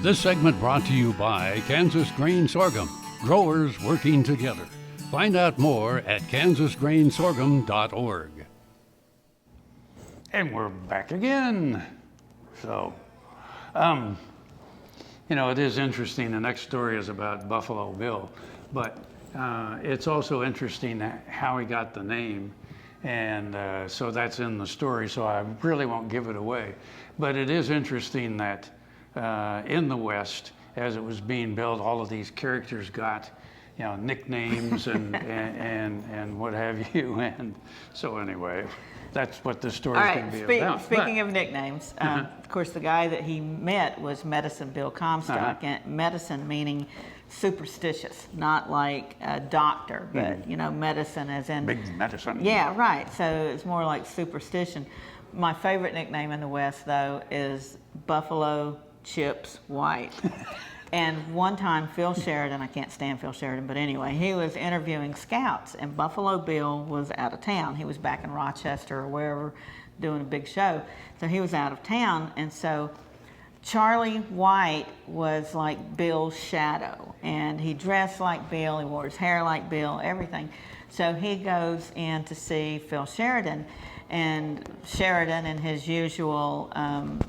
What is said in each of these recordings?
This segment brought to you by Kansas Grain Sorghum, growers working together. Find out more at kansasgrainsorghum.org. And we're back again. So, it is interesting. The next story is about Buffalo Bill, but it's also interesting how he got the name. And so that's in the story, so I really won't give it away. But it is interesting that in the West, as it was being built, all of these characters got, nicknames and what have you. And so anyway, that's what the story is going to be about. Speaking of nicknames, of course, the guy that he met was Medicine Bill Comstock, and medicine meaning superstitious, not like a doctor, but medicine as in big medicine. Yeah, right. So it's more like superstition. My favorite nickname in the West, though, is Buffalo Chips White. And one time, Phil Sheridan, I can't stand Phil Sheridan, but anyway, he was interviewing scouts, and Buffalo Bill was out of town. He was back in Rochester or wherever doing a big show. So he was out of town, and so Charlie White was like Bill's shadow, and he dressed like Bill, he wore his hair like Bill, everything. So he goes in to see Phil Sheridan, and Sheridan, in his usual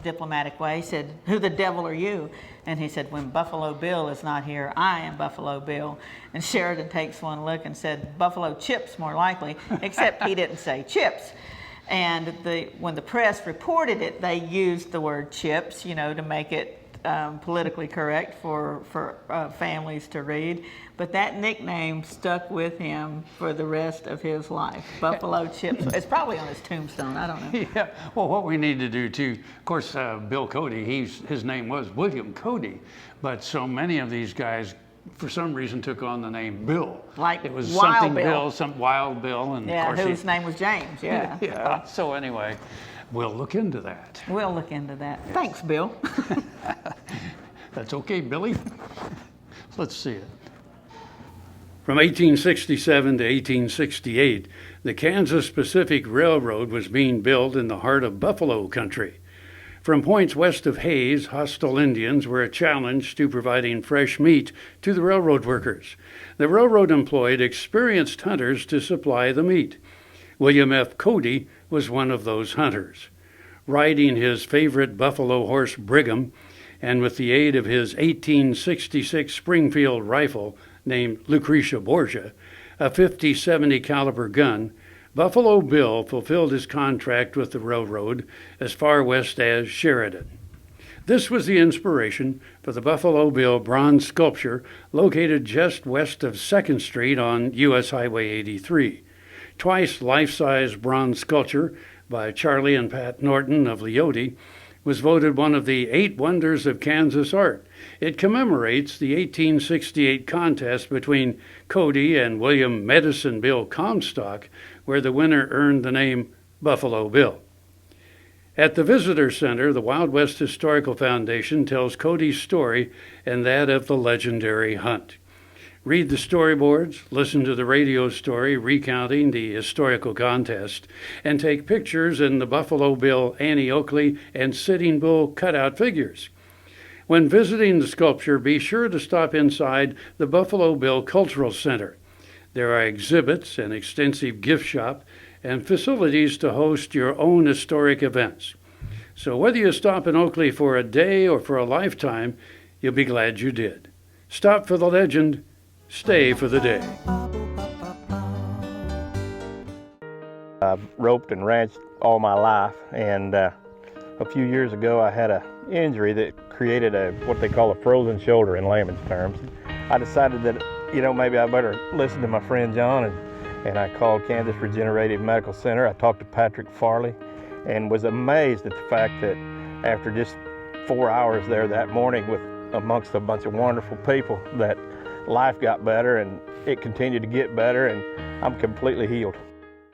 diplomatic way, said, "Who the devil are you?" And he said, "When Buffalo Bill is not here, I am Buffalo Bill." And Sheridan takes one look and said, "Buffalo Chips, more likely," except he didn't say chips. And when the press reported it, they used the word chips, to make it politically correct for families to read. But that nickname stuck with him for the rest of his life. Buffalo Chips. It's probably on his tombstone. I don't know. Yeah. Well, what we need to do too, of course, Bill Cody. His name was William Cody, but so many of these guys, for some reason, took on the name Bill. Like it was Wild something Bill. Some Wild Bill, and of course whose name was James. Yeah. Yeah. So anyway, we'll look into that. We'll look into that. Yes. Thanks, Bill. That's okay, Billie. Let's see it. From 1867 to 1868, the Kansas Pacific Railroad was being built in the heart of buffalo country. From points west of Hayes, hostile Indians were a challenge to providing fresh meat to the railroad workers. The railroad employed experienced hunters to supply the meat. William F. Cody was one of those hunters. Riding his favorite buffalo horse Brigham, and with the aid of his 1866 Springfield rifle named Lucretia Borgia, a .50-70 caliber gun, Buffalo Bill fulfilled his contract with the railroad as far west as Sheridan. This was the inspiration for the Buffalo Bill bronze sculpture located just west of 2nd Street on US Highway 83. Twice life-size bronze sculpture by Charlie and Pat Norton of Leoti was voted one of the 8 wonders of Kansas art. It commemorates the 1868 contest between Cody and William Medicine Bill Comstock, where the winner earned the name Buffalo Bill. At the Visitor Center, the Wild West Historical Foundation tells Cody's story and that of the legendary hunt. Read the storyboards, listen to the radio story recounting the historical contest, and take pictures in the Buffalo Bill, Annie Oakley, and Sitting Bull cutout figures. When visiting the sculpture, be sure to stop inside the Buffalo Bill Cultural Center. There are exhibits, an extensive gift shop, and facilities to host your own historic events. So whether you stop in Oakley for a day or for a lifetime, you'll be glad you did. Stop for the legend, stay for the day. I've roped and ranched all my life, and a few years ago I had an injury that created what they call a frozen shoulder in layman's terms. I decided that maybe I better listen to my friend John, and I called Kansas Regenerative Medical Center. I talked to Patrick Farley and was amazed at the fact that after just 4 hours there that morning with amongst a bunch of wonderful people, that life got better and it continued to get better, and I'm completely healed.